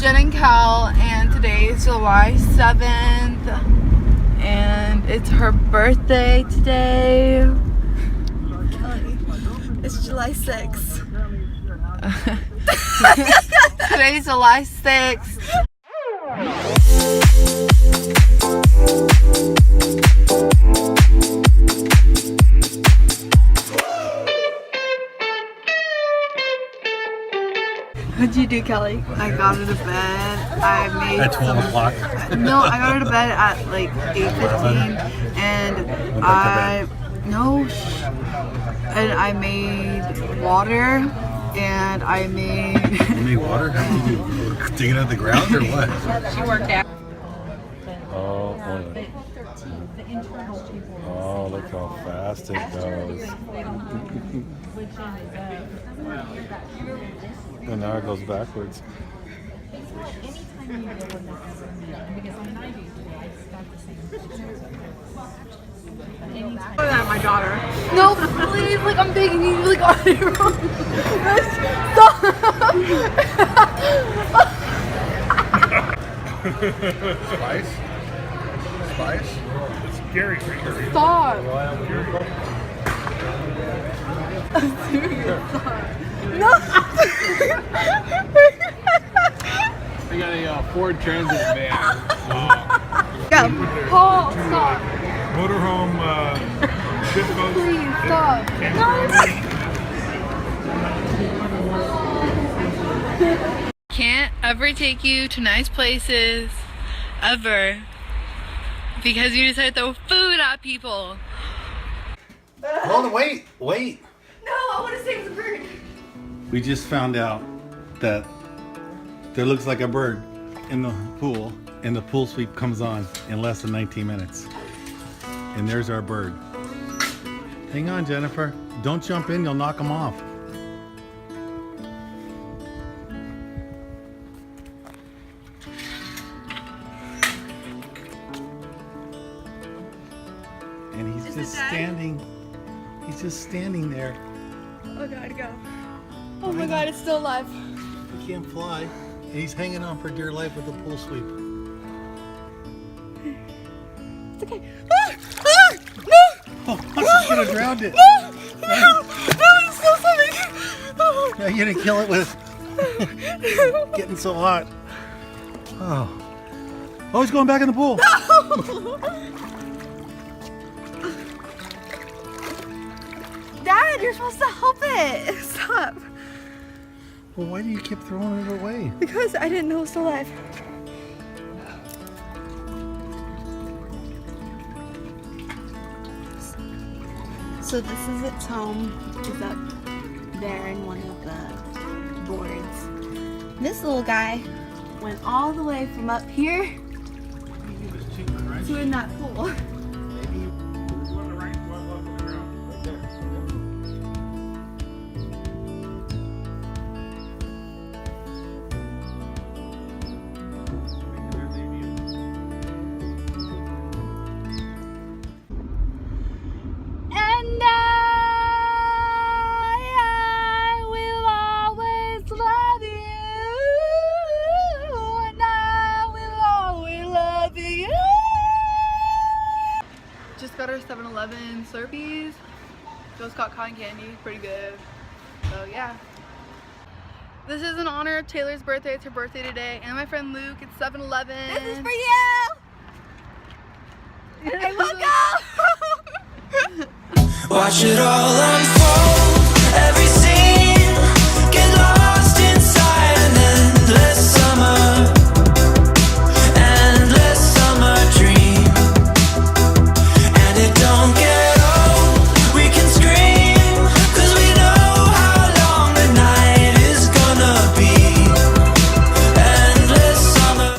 Jen and Cal, and today is July 7th, and it's her birthday today. Kelly, it's July 6th. Today's July 6th. What'd you do, Kelly? I got her to bed. I made At 12 o'clock? No, I got her to bed at like 8:15, and and I made water, and I made. You made water? Dig it out of the ground or what? She worked out. Oh, boy. Oh, look how fast it goes. And now it goes backwards. My daughter. No, please, like I'm begging you, like on your own. Stop. Spice? Spice? It's Gary. Stop. No. I got a Ford Transit van. Go. Paul, stop. Motorhome ship boats. Please, stop. No. Can't ever take you to nice places, ever, because you decided to throw food at people. Hold on, wait. No, I want to save the bird. We just found out that there looks like a bird in the pool, and the pool sweep comes on in less than 19 minutes. And there's our bird. Hang on, Jennifer. Don't jump in, you'll knock him off. And he's just standing. He's just standing there. Oh God, go. Oh my God, it's still alive. He can't fly. And he's hanging on for dear life with the pool sweep. It's okay. Oh, I should have drowned it. No, it's still swimming. No, you didn't kill it with getting so hot. Oh, he's going back in the pool. Dad, you're supposed to help it. Stop. Well, why do you keep throwing it away? Because I didn't know it was still alive. So this is its home. It's up there in one of the boards. This little guy went all the way from up here to in that pool. Just got our 7-Eleven Slurpees. Just got cotton candy, pretty good. So yeah. This is in honor of Taylor's birthday. It's her birthday today. And my friend Luke, it's 7-Eleven. This is for you! Okay, we'll go! Watch it all unfold.